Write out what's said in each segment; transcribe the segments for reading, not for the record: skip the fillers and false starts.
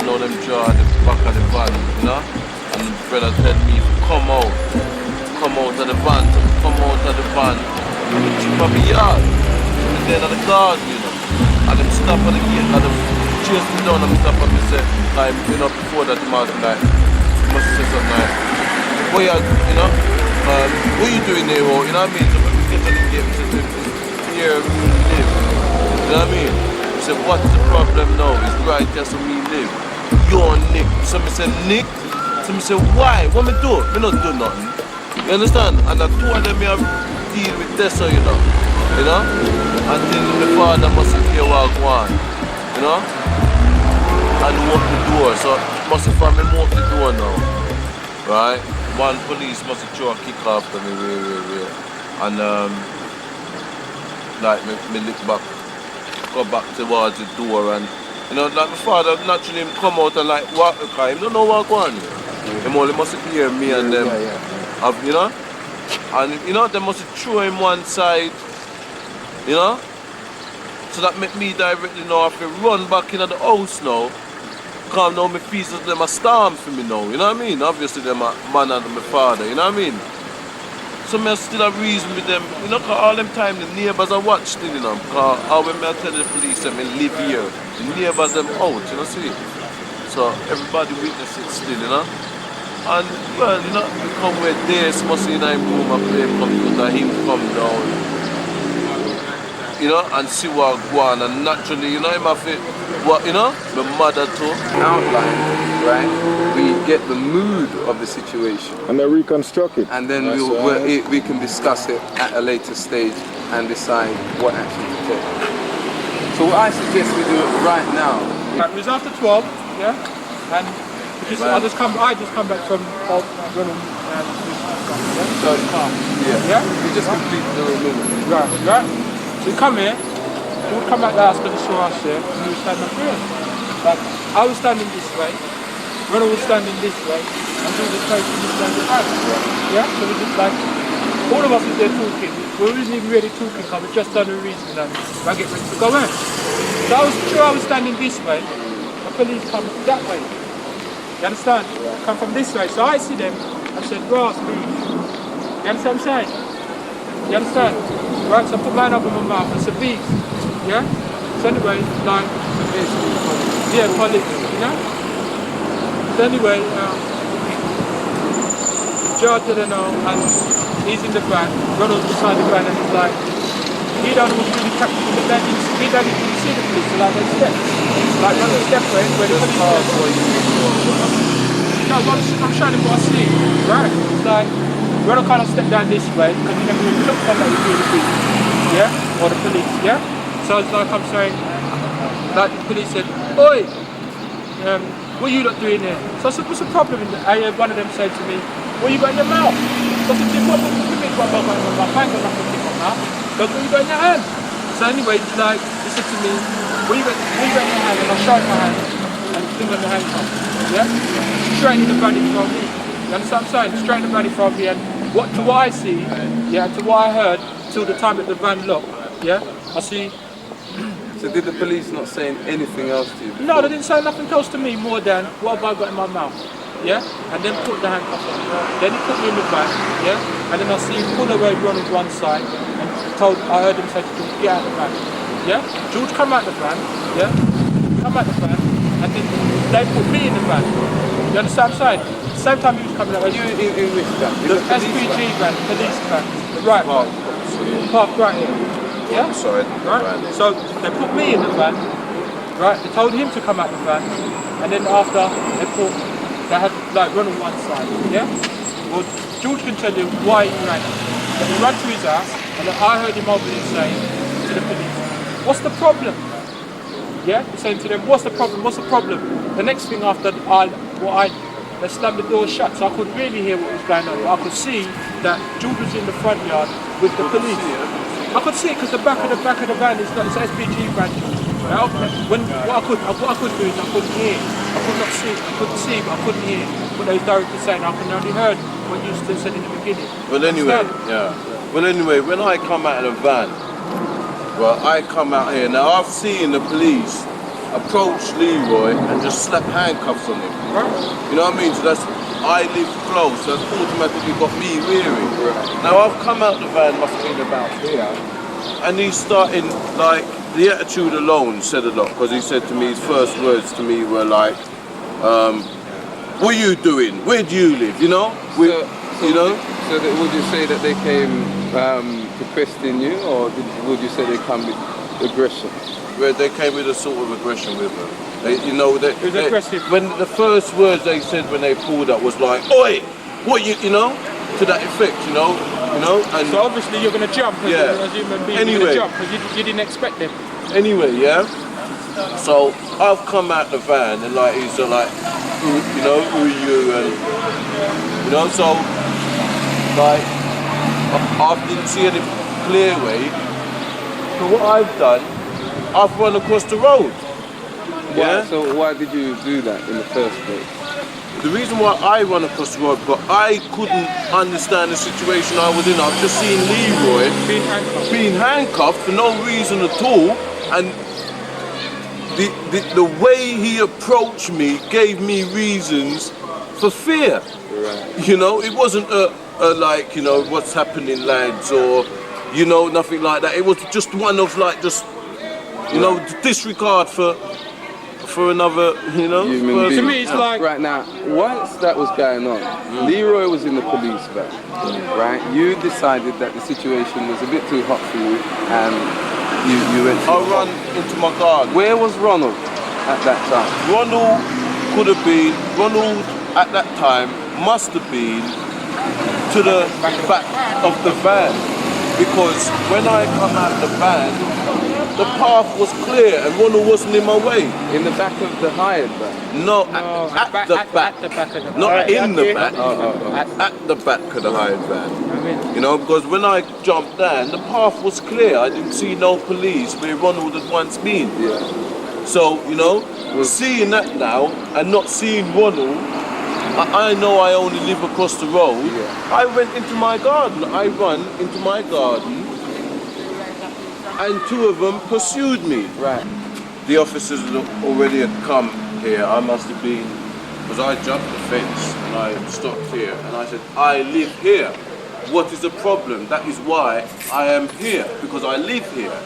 know them jaw at the back of the van, you know? And the brother tell me, come out of the van, and chip up the yard. And then at the garden, you know. And them stop at the gate, and them chase me down and stop and me say, like, you know, before that, the man like, must say something like, what you doing there, oh? You know what I mean? So when we get to the gate, we say, here we live. You know what I mean? We say, what's the problem now? It's right there so we live. You're Nick. So me say, Nick? So me say, why? What me do? Me not do nothing. You understand? And the two of them me have deal with this, so you know? You know? Until the father must hear what go on. You know? And open the door. So must have found me open the door now. Right? One police must have throw a kick after me, way. And like me look back, go back towards the door, and you know, like my father naturally him come out and like walk the car. He don't know what going on. Him only must hear me and them, have, you know, and you know they must throw him one side, you know, so that make me directly know if I run back into the house now. Because now my feet are them a storm for me now, you know what I mean? Obviously them a man and my father, you know what I mean? So I still have reason with them, you know, because all them time the neighbors are watching, you know, because when I tell the police that I live here, the neighbors them out, you know, see? So everybody witness it still, you know? And well, you know, we come with this, must see in him room and play computer, him come down. You know, and see what go on, and naturally, you know, him have it, what, you know, the mother too. Outline, right? We get the mood of the situation. And then reconstruct it. And then we can discuss it at a later stage and decide what action to take. So what I suggest we do it right now. It was after 12, yeah? And I just come back from running So, yeah? We just completed the removal. Right. So you come here, you would come back to the house because you saw us here, and you would stand up here. Like, I was standing this way, Ronald was standing this way, and we was facing this standing out. Yeah? So we just like, all of us was there talking. We wasn't even really talking, because we just done a reason and I get ready to go in. So I was sure I was standing this way, the police come that way. You understand? Come from this way. So I see them, I said, grass, please. You understand what I'm saying? You understand? Right, so I put mine up in my mouth, it's a beast, yeah? So anyway, like, yeah, police, you know? So anyway, George didn't know, and he's in the van, Ronald's beside the van, and he's like, he don't was really captured in the van, he don't even see the police, so like they step. Like, when they step where the police no, I'm showing him what I see, right? It's like, Ronald kind of stepped down this way because he never really looked like he was really big, yeah? Or the police, yeah? So it's like I'm saying, like the police said, oi, what are you lot doing here? So I said, what's the problem? And one of them said to me, what you got in your mouth? So I said, what do you mean what I've got in my mouth? I ain't got nothing in my mouth. So what you got in your hand? So anyway, like, he said to me, what you got in your hand? And I showed my hand and the thing on the handcuff, yeah? Straight in the body from me. You understand what I'm saying? Straight in the body from me, and what I see, yeah, to what I heard, till the time that the van locked, yeah, I see. So did the police not say anything else to you? No, they didn't say nothing else to me more than, what have I got in my mouth, yeah? And then put the handcuffs on. Then he put me in the van, yeah? And then I see him pull away Ronald one side, and I heard him say to George, get out of the van, yeah? George come out the van, yeah? Come out the van, and then they put me in the van. You understand what I'm saying? Same time he was coming out. You in which van? The SPG van, police van, the right one. Park right here. Yeah? Sorry. Right? So they put me in the van, right? They told him to come out the van, and then after they had like run on one side, yeah? Well, George can tell you why he ran. He ran to his house, and then I heard him over there saying to the police, what's the problem? Yeah? He's saying to them, what's the problem? What's the problem? The next thing after they slammed the door shut, so I couldn't really hear what was going on. But I could see that George was in the front yard with the police. I could see it because the back of the van is not, it's an SPG van. What I could do is I couldn't hear. I could not see. I couldn't see, but I couldn't hear what they was directly saying. I could only heard what you said in the beginning. Well, anyway, yeah. Well, anyway, when I come out of the van, well, I come out here now. I've seen the police approached Leroy and just slapped handcuffs on him. You know what I mean? So that's, I live close, so that's automatically got me weary. Now I've come out the van, must have been about here, and he's starting, like, the attitude alone said a lot, because he said to me, his first words to me were like, what are you doing? Where do you live? You know? You know? So would you say that they came to question you, or would you say they come with aggression? Where they came with a sort of aggression with them. They, you know, they, aggressive. When the first words they said when they pulled up was like, "Oi, what you know?" To that effect, you know. And So obviously you're going to jump as a human being. Anyway. You're going to jump because you didn't expect them. anyway, yeah. So I've come out the van and like he's like, who are you, and you know, so like I didn't see any clear way. So what I've done, I've run across the road. Yeah. So why did you do that in the first place? The reason why I run across the road, but I couldn't understand the situation I was in. I've just seen Leroy being handcuffed for no reason at all, and the way he approached me gave me reasons for fear. Right. You know, it wasn't a like, you know, what's happening, lads, or you know, nothing like that. It was just one of like just, you know, disregard for another, you know. Human To me, it's like right now. Once that was going on, Leroy was in the police van. Right, you decided that the situation was a bit too hot for you, and you went. I run into my garden. Where was Ronald at that time? Ronald at that time must have been to the back of the van, because when I come out the van, the path was clear and Ronald wasn't in my way. In the back of the hired van? No, at the back. At the back of the Not in the back. Oh. At the back of the hired van. You know, because when I jumped down, the path was clear. I didn't see no police where Ronald had once been. Yeah. So, you know, seeing that now and not seeing Ronald, I know I only live across the road. Yeah. I went into my garden. I run into my garden, and two of them pursued me. Right. The officers already had come here. I must have been, because I jumped the fence and I stopped here and I said, I live here. What is the problem? That is why I am here, because I live here.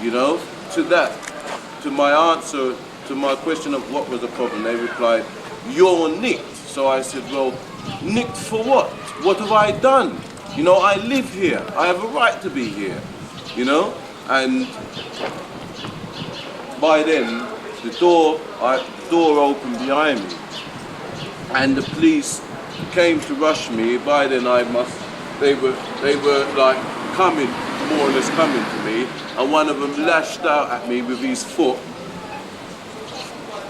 You know, to my answer to my question of what was the problem, they replied, you're nicked. So I said, well, nicked for what? What have I done? You know, I live here. I have a right to be here. You know? And by then, the door opened behind me, and the police came to rush me. By then, they were like coming, more or less coming to me, and one of them lashed out at me with his foot.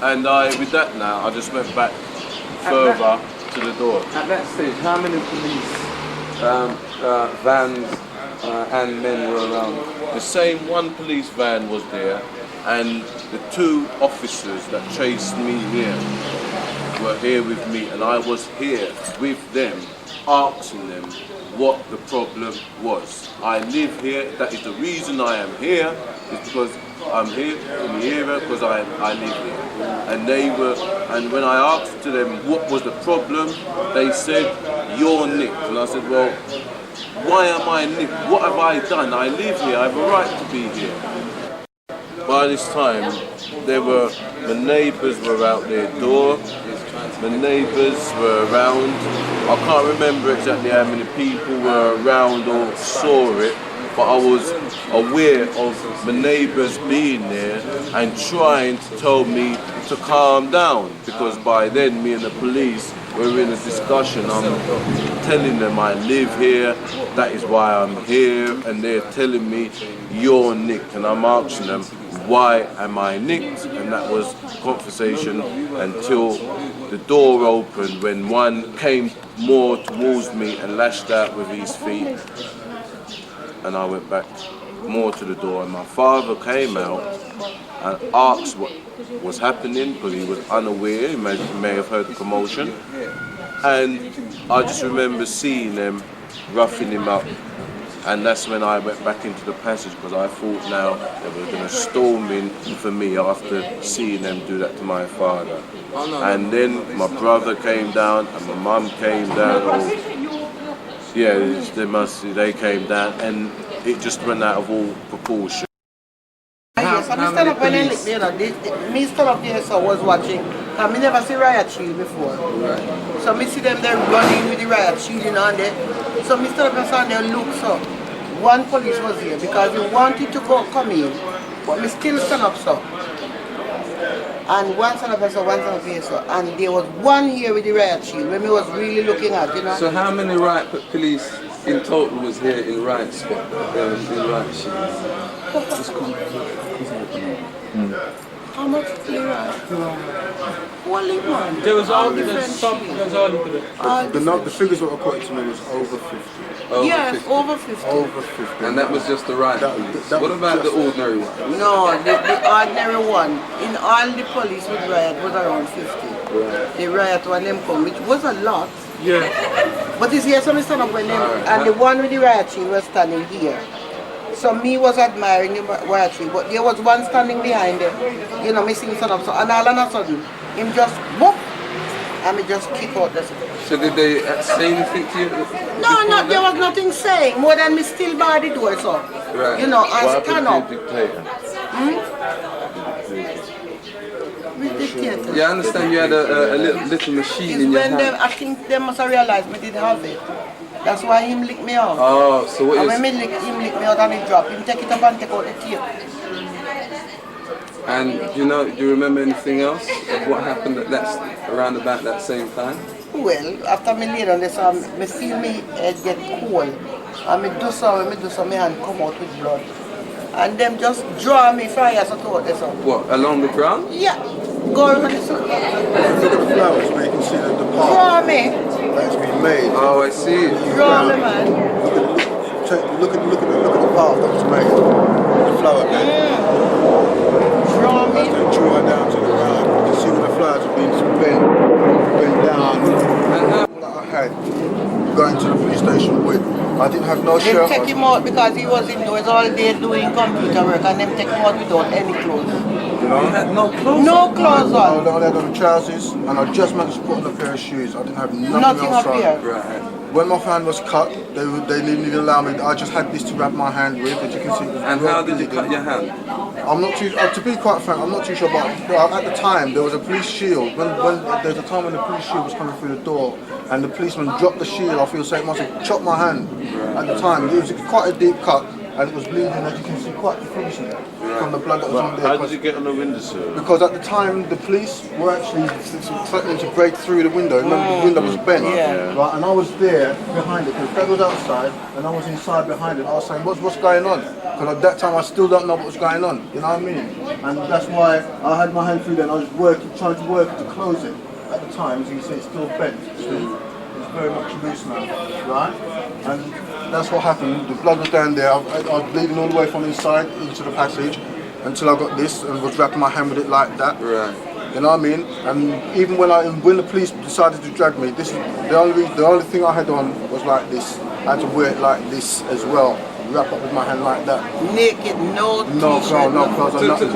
And with that now, I just went back further to the door. At that stage, how many police vans and men were around? The same one police van was there, and the two officers that chased me here were here with me, and I was here with them, asking them what the problem was. I live here, that is the reason I am here, is because I'm here in the area because I live here. And when I asked to them what was the problem, they said, you're nicked. And I said, well, why am I nicked? What have I done? I live here, I have a right to be here. By this time, the neighbours were out their door, the neighbours were around. I can't remember exactly how many people were around or saw it, but I was aware of the neighbours being there and trying to tell me to calm down, because by then me and the police were in a discussion. I'm telling them I live here, that is why I'm here, and they're telling me you're nicked, and I'm asking them why am I nicked, and that was conversation until the door opened when one came more towards me and lashed out with his feet, and I went back more to the door, and my father came out and asked what was happening because he was unaware. He may have heard the commotion, and I just remember seeing them roughing him up And that's when I went back into the passage because I thought now they were going to storm in for me after seeing them do that to my father. And then my brother came down and my mum came down. They came down and it just went out of all proportion. Yes, I stand up when me stand up here so I was watching. I never see riot shield before. Right. So me see them there running with the riot shield in on there. So me stand up and stand there look so. One police was here because he wanted to come in, but me still stand up so. And one stand up and so, one stand up here so. And there was one here with the riot shield when me was really looking at, you know. So how many riot police in total was here in riot squad? In riot shields? How much did you riot? Only one. There was All only different some. shields. There was only The figures that were quoted to me was over 50. Yes, 50. over 50. Over 50. And that was just the riot That- police. that What was about the just- ordinary one? No, the ordinary one. In all the police with riot was around 50. Right. The riot one them come, which was a lot. Yeah. But it's here some stand up when them, Alright. and the one with the riot shield was standing here. So me was admiring the riot shield, but there was one standing behind them, you know, missing stand up. So and all of a sudden, him just whoop, and me just kick out the. So did they say anything to you? No, there was nothing saying more than me still by the door, so Right. you know, What and stand happened up. to your dictator? With the theatre. Yeah, I understand you had a little machine It's in your when them, hand. I think they must have realized me didn't have it. That's why him lick me out. Oh, so what And is... when him lick me out and he drop, him take it up and take out the tape. And do you remember anything else of what happened around about that same time? Well, after me lay down there, so me feel me head get cold. And me do so, my hand come out with blood. And them just draw me fire so out there. So. What, along the ground? Yeah, go around the circle. Look at the flowers where you can see the path Draw me, that's been made. Oh, I see. draw me, man. Look at the path that was made. The flower bed. Draw As me. they drew her down to the ground, you can see where the flowers have been bent down. And how... That I had going to the police station with. I didn't have no Them shirt take on. him out because he was indoors all day doing computer work and them take him out without any clothes. You know? You had no clothes? No clothes I on. only had on the trousers and I just managed to put on a pair of shoes. I didn't have nothing Nothing else up on. here. Right. When my hand was cut, they didn't even allow me. I just had this to wrap my hand with, as you can see. And how did you cut your hand? I'm not too. To be quite frank, I'm not too sure. But at the time, there was a police shield. When there was a time when the police shield was coming through the door, and the policeman dropped the shield. I feel so it must have chopped my hand. At the time, it was quite a deep cut, and it was bleeding, as you can see, quite profusely from the blood that was on there. How did you get on the windowsill? Because at the time the police were actually threatening to break through the window. Remember the window was bent, Yeah. right? And I was there behind it. Because Fred was outside and I was inside behind it. I was saying, what's going on? Because at that time I still don't know what was going on. You know what I mean? And that's why I had my hand through there and I was trying to work to close it. At the time, as you can see, it's still bent. It's very much loose now, right? And that's what happened. The blood was down there. I was bleeding all the way from inside into the passage until I got this and was wrapping my hand with it like that. Right. You know what I mean? And even when the police decided to drag me, this is the only thing I had on was like this. I had to wear it like this as well. Wrap up with my hand like that. Naked, no No t-shirt. clothes, no clothes, or nothing.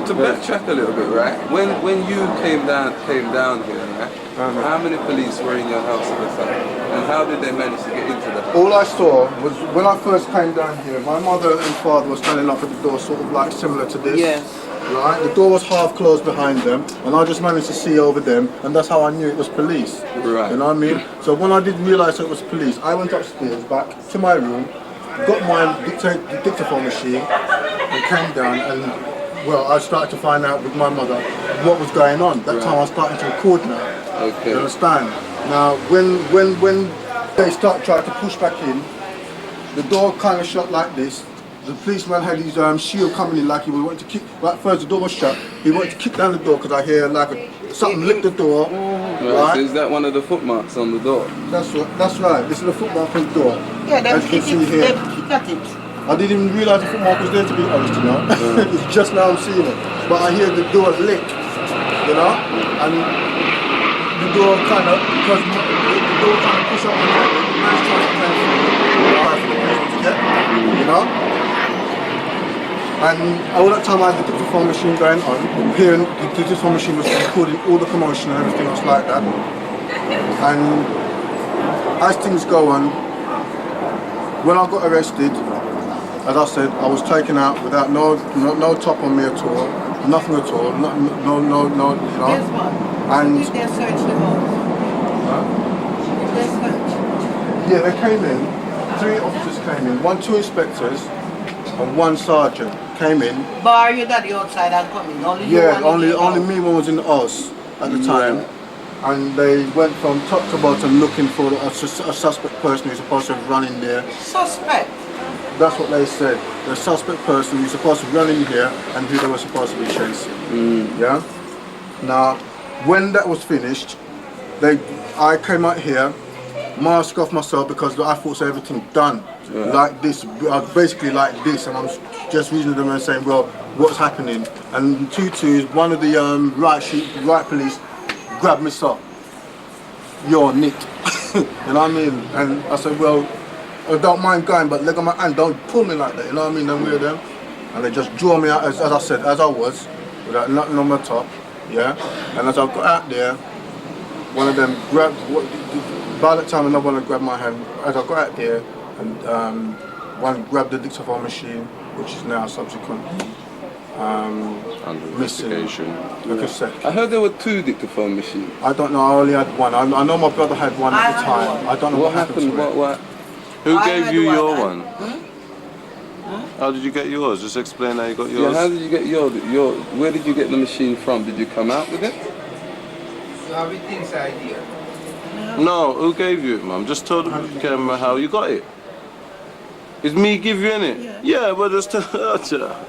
To backtrack a little bit, right? When you came down here, right? How many police were in your house at the time? And how did they manage to get into the house? All I saw was when I first came down here, my mother and father were standing up at the door, sort of like similar to this. Yes. Right? The door was half closed behind them, and I just managed to see over them, and that's how I knew it was police. Right. You know what I mean? So when I did realise it was police, I went upstairs back to my room, got my dictaphone machine, and came down, and well, I started to find out with my mother what was going on. That time I was starting to record now. Okay. You understand? Now, when they trying to push back in, the door kind of shut like this. The policeman had his shield coming in like he wanted to kick. Right, first the door was shut. He wanted to kick down the door because I hear like something lick the door. Right. So Right? is that one of the footmarks on the door? That's right. This is the footmark on the door. Yeah, them As you can kick see it, here. them kick at it. I didn't even realise the footmark was there, to be honest, you know. It's just now I'm seeing it. But I hear the door lick, you know, and the door kind of, because the door kind of push up and the man's trying to play for the policeman to get. And all that time I had the dictaphone machine going on, hearing the dictaphone machine was recording all the commotion and everything else like that. And as things go on, when I got arrested, as I said, I was taken out without no top on me at all, nothing at all, no, you know. Yes, what? And Did they search the house? Did they search? yeah, they came in. 3 officers came in, 2 inspectors and 1 sergeant came in. Bar your daddy outside and come in. Only you Yeah, one in the only house. me one was in the house at the time. And they went from top to bottom looking for a suspect person who's supposed to run in there. Suspect. That's what they said. The suspect person who's supposed to run in here and who they were supposed to be chasing. Yeah? Now, when that was finished, I came out here, mask off myself because I thought everything done. Yeah. Like this, basically like this, and I'm just reading them and saying, well, what's happening? And 2-2, one of the right police grabbed me up. You're nicked. You know what I mean? And I said, well, I don't mind going, but leg on my hand, don't pull me like that, you know what I mean? Then we're them. And they just draw me out, as I said, as I was, without nothing on my top, yeah? And as I got out there, one of them grabbed, by that time another one grabbed my hand, as I got out there, and one grabbed the dictaphone machine, which is now subsequently Under missing. investigation. The cassette. I heard there were 2 dictaphone machines. I don't know, I only had 1. I know my brother had 1 at the time. I don't know What what happened happened? to it. What? Who I gave had you one. your one? How did you get yours? Just explain how you got Yeah, yours. how did you get your? Where did you get the machine from? Did you come out with it? You have it inside here. No, who gave you it, mum? Just tell the camera how you got it. It's me give you it? Yeah, but just tell her.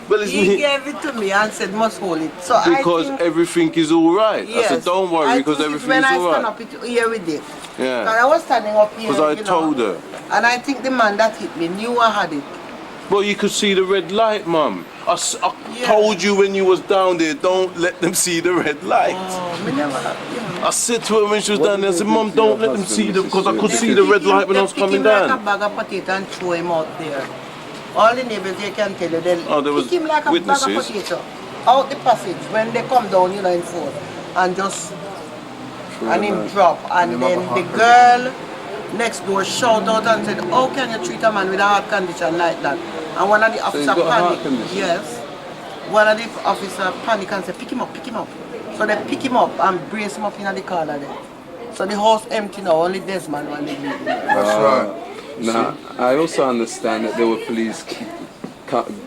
Well, it's He me. gave it to me and said must hold it. So Because I think, everything is all right. I yes, said, don't worry, I because took it everything when is I all stand right. up here with it. Yeah. And I was standing up here. Because I you know, told her. And I think the man that hit me knew I had it. Well, you could see the red light, mum. I Yeah. told you when you was down there, don't let them see the red light. Oh, me never. Yeah. I said to her when she was What down there, I did said, you do Mum, to don't your let them husband, see the, Mrs. because I could Stewart? see the red light when I was They pick coming him like down. a bag of potato and throw him out there. All the neighbors they can tell you, they Oh, there was pick him like a witnesses. bag of potato out the passage when they come down, you know, in force, and just and him drop, and then the girl next door shout out and said, how can you treat a man with a heart condition like that? And one of the he's officers got a heart panic. condition? Yes. One of the officers panic and said, pick him up, pick him up. So they pick him up and brace him up in the corner there. So the house empty now, only Desmond one living there. That's right. Now, I also understand that there were police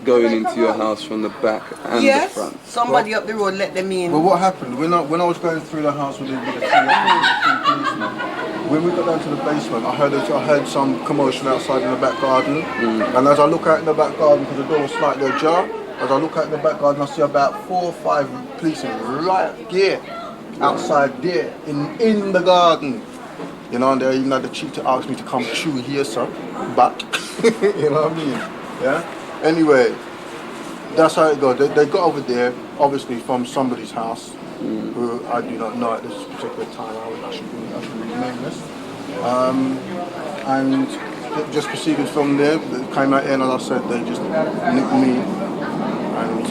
going into your house from the back and Yes, the front. somebody up the road let them in. Well, what happened when I was going through the house with the 3 policemen, when we got down to the basement, I heard some commotion outside in the back garden, and as I look out in the back garden, because the door was slightly ajar, as I look out in the back garden, I see about 4 or 5 policemen right there, outside there, in the garden. You know, and they even had the cheek to ask me to come through here, sir, back. You know what I mean? Yeah. Anyway, that's how it goes. They got over there, obviously from somebody's house, who I do not know at this particular time. I should be nameless. And it just proceeded from there. They came out here, and as I said, they just nicked me, and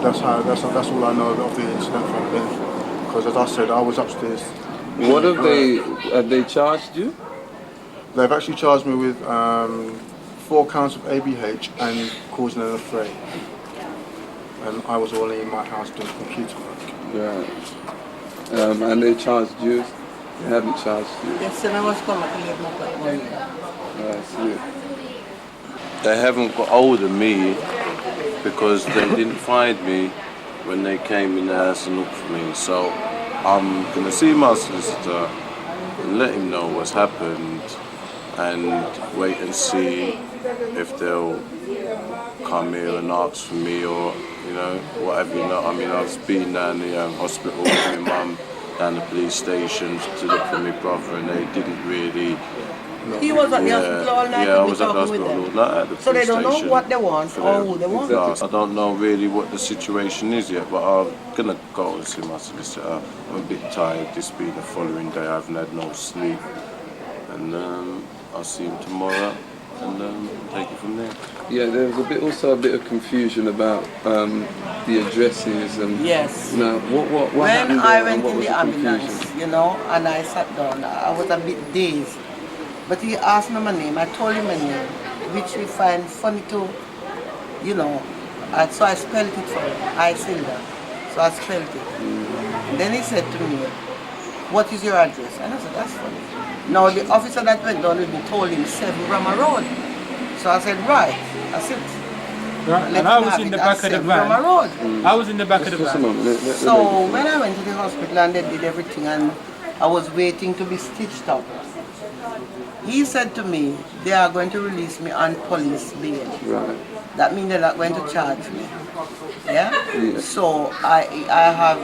that's all I know of the incident from there. Because as I said, I was upstairs. What have they charged you? They've actually charged me with 4 counts of ABH and causing an affray. And I was only in my house doing computer work. Right. And they charged you? They haven't charged you? Yes, and I was coming to leave my cat money. I see. They haven't got hold of me because they didn't find me when they came in the house and looked for me. So I'm going to see my solicitor and let him know what's happened and wait and see if they'll come here and ask for me or, you know, whatever, you know. I mean, I've been down the hospital with my mum, down the police station to look for my brother, and they didn't really... He was at the hospital all night Yeah, I when we was at the talking with hospital all them. night at the So they police don't know station what they want for or their who they want. class. I don't know really what the situation is yet, but I'm gonna go and see my solicitor. I'm a bit tired. This being the following day, I haven't had no sleep, and I'll see him tomorrow. and take it from there. Yeah, there was also a bit of confusion about the addresses and Yes. you know what When happened I there went and what in was the the ambulance, confusion. you know, and I sat down, I was a bit dazed. But he asked me my name, I told him my name, which we find funny to, you know. So I spelled it for him, Isilda. So I spelled it. Then he said to me, what is your address? And I said, that's funny. Now the officer that went down with me told him 7 Brahma Road. So I said, right, that's it. Right? Let And I him was have in it the at back of the 7 Brahma van. Road. I was in the back of the Just a van. moment. Let the So lady when I went to the hospital and they did everything and I was waiting to be stitched up, he said to me, they are going to release me on police bail. Right. That means they're not going to charge me. Yeah? Yeah. So I have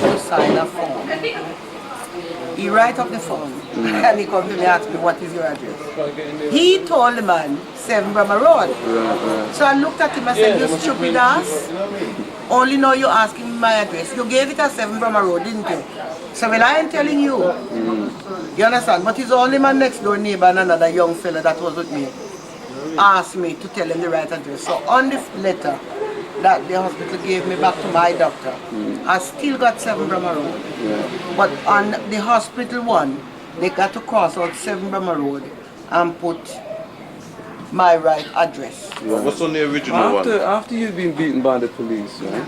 to sign a form. He write up the form and he come to me and ask me, what is your address? He told the man, 7 Brahma Road. So I looked at him and said, you stupid ass. Only now you're asking me my address. You gave it at 7 Brahma Road, didn't you? So well, I ain't telling you. You understand? But his only man next door neighbor and another young fella that was with me asked me to tell him the right address. So on the letter that the hospital gave me back to my doctor, I still got 7 Brahma Road. But on the hospital one, they got to cross out 7 Brahma Road and put my right address. What's on the original one? After you've been beaten by the police, right?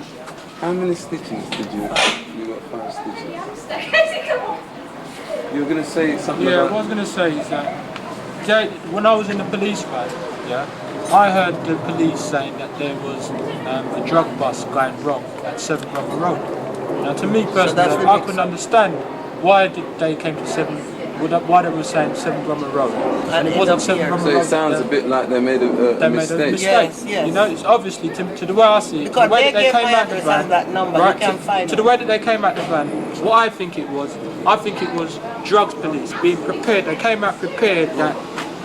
How many stitches did you have? You got 5 stitches. You were gonna say something Yeah, about what I was going to say is that when I was in the police van, yeah, I heard the police saying that there was a drug bust going wrong at 7 Brother Road. Now, to me personally, that's the I mix. couldn't understand why they came to 7. Why they were saying 7 Brummer Road. And it it wasn't up 7 here. Brummer So Road. it sounds a bit like they made a mistake. Yes, yes. You know, it's obviously to the way I see it, Because the way they that gave came my out the address van, as that number, you can find to it. the way that they came out the van, what I think it was drugs police being prepared. They came out prepared that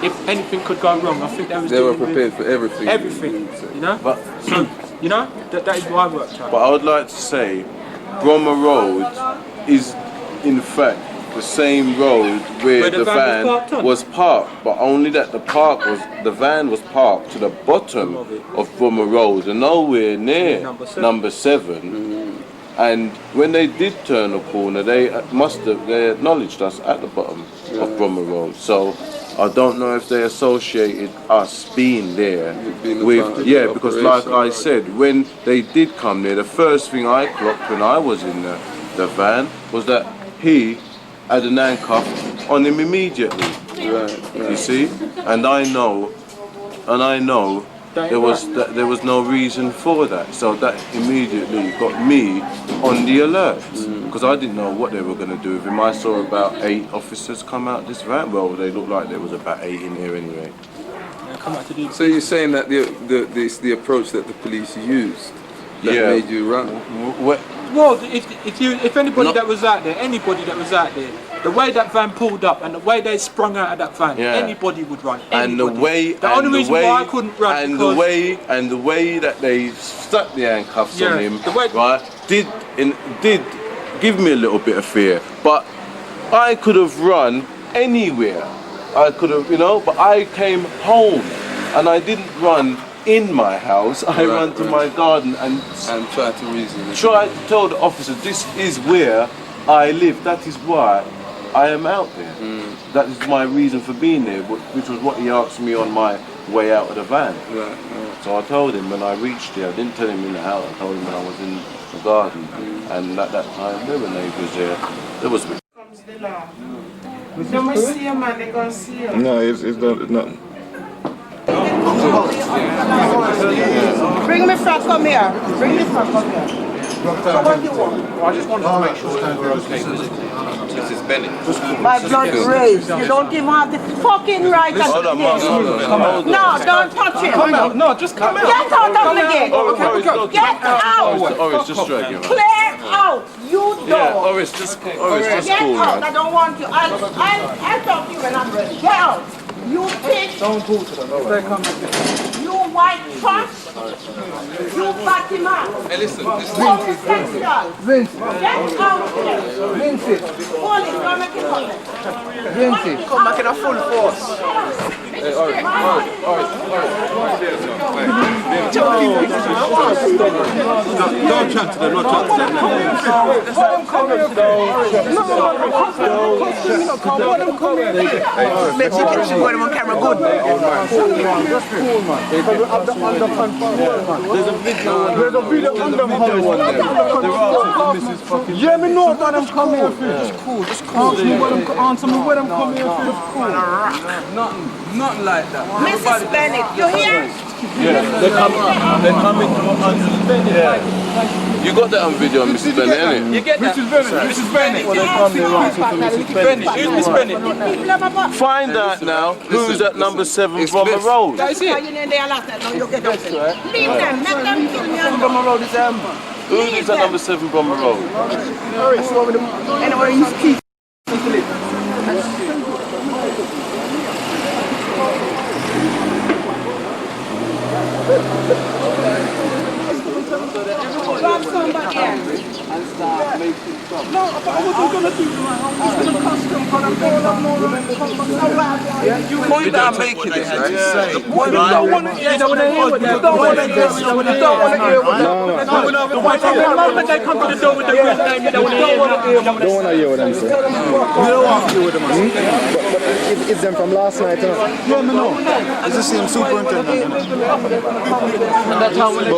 if anything could go wrong, I think they was They were dealing with prepared for everything. everything, you know. But So you know that is what I worked out. But I would like to say, Brommer Road is in fact the same road where the the van van was parked on? was parked, but only that the van was parked to the bottom of Brommer Road and nowhere near Number 7. And when they did turn the corner, they acknowledged us at the bottom of Brommer Road. So I don't know if they associated us being there Being a part with, of the yeah, because like operation. I said, when they did come there, the first thing I clocked when I was in the van was that he had an handcuff on him immediately. Right. You see, and I know there was no reason for that. So that immediately got me on the alert because I didn't know what they were going to do with him. I saw about 8 officers come out this van. Well, they looked like there was about 8 in here anyway. So you're saying that the approach that the police used that Yeah. made you run? Well, if anybody that was out there, the way that van pulled up and the way they sprung out of that van, Yeah. anybody would run. And the Anybody. way, the only reason why I couldn't run and because the way that they stuck the handcuffs Yeah, on him, the way- right, did give me a little bit of fear. But I could have run anywhere. I could have, but I came home and I didn't run in my house. I ran to my garden and try to reason. tried to tell the officer this is where I live. That is why I am out there. That is my reason for being there, which was what he asked me on my way out of the van. Right. So I told him when I reached there. I didn't tell him in the house. I told him when I was in the garden. And at that time there were neighbours there. There was. Comes the law. They must see a man, they gonna see you. No, it's not. Bring me front, come here. Bring me front, come here. So what do you want? I just wanted to make sure that we're okay with Mrs. Bennett. My blood raised. You don't even have the fucking right to Hold on, Mum. No, don't touch him. No, just come out. Get out of the gate. Oris, Get out. Oris, just drag him. Clear out. You Yeah, don't. Oris, just Get cool, out. man. I don't want you. I'll talk to you when I'm ready. Get out. You bitch. Don't talk to them. You white trash. You back him up. Hey, listen. Vincent. Vincent. Get out here. Vincent. Police, don't make it happen. Vincent. Come back in a full force. Hey, all right. Don't chat to them, not chat to them. Make sure you get your on camera good. There's a video under them. Yeah, me know that I'm coming here. It's cool. Answer me where I'm coming here. It's cool. Nothing like that. Mrs. Bennett, you here? They're coming to Mrs. Bennett. Yeah. You got that on video, Mrs. Bennett, innit? You get that? Mrs. Bennett. Who's Miss Bennett? Find out now who's at number 7 Brommer Road. That's it. You know they are like that. No, you get them. Leave them. Let them kill me. Who is at number 7 Brommer Road? Anyway, you keep. Drop somebody else. And start making trouble. No, but I wasn't going to do that. I was going to custom, but I'm going to You point that I'm making this, right? You don't want to hear what they hear. You don't want to hear what The moment they come to the door with the real name, you don't want to hear Don't want to hear what I'm saying. It's them from last night, huh? Yeah, no. It's the same superintendent. And that's how when they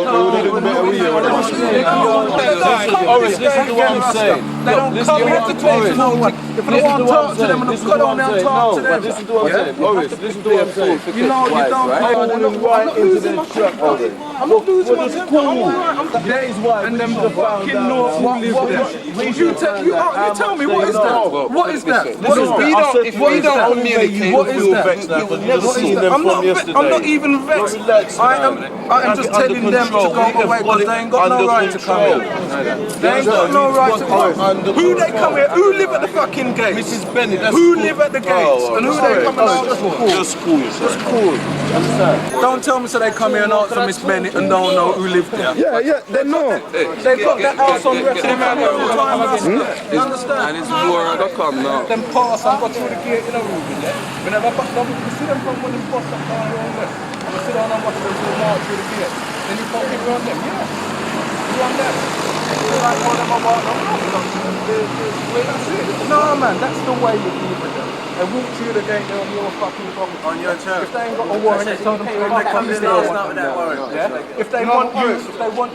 come. Oris, listen to what I'm saying. They don't come here to talk to no one. If they want to talk to them, they'll go down there and talk to them. Listen to what I'm saying. Oris, listen to what I'm saying. You know, you don't right into the trap, Oris. I'm not losing my temper. I'm alright. That is why And them the fucking know who live there. You tell me, what is that? What is that? If we don't communicate, What is that? You've never seen them I'm from yesterday. not even vexed. Relax, I am just telling them to go away because they ain't got no right to come here. They ain't got no right to come here. Who they come here? Who live at the fucking gates? Mrs. Bennett, that's Who cool. live at the gates? And who they coming after for? Just cool yourself. Just cool. Don't tell me so they come here and ask for Miss Bennett and don't know who lived there. Yeah, they know. They've got that house on record all the time. You understand? and it's war.com now. Them pass and go through the gate in a room, yeah? Whenever we see them from when they bust up down your own left. We sit down and watch them march through the gate. Then you can't keep around them, yeah. You on them. You like all them about them. That's it. No man, that's the way you deal with them. They walk through the gate, they're on your fucking property. On your turf. If they ain't got a warrant, they tell them to come in there. Yeah? If they want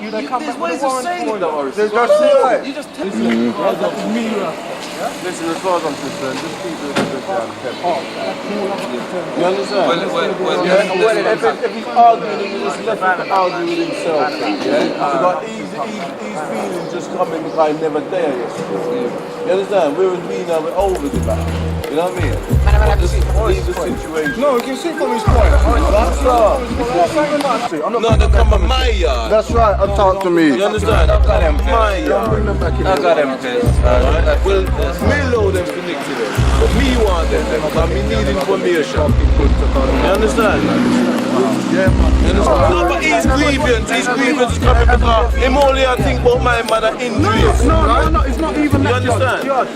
you, they come back with a warrant for you. That's right. You just tell me. Listen, as far as I'm concerned, just keep it a good down. You understand? If he's arguing, he just left him to argue with himself. But he's feeling just coming because he never there yesterday. You understand? Whereas we now we're over the battle. You know what I mean? Just leave the situation. No, you can see from his point. No, they come on my yard. That's right, and talk to me. You understand? I got them my yard. Bring them back in. I got them pissed. Well, me load them for Nick today. But me want them because me need information. You understand? Yeah, you understand? No, but his grievance is coming because him only I think about my mother injuries. No, it's not even that. You understand? Judge,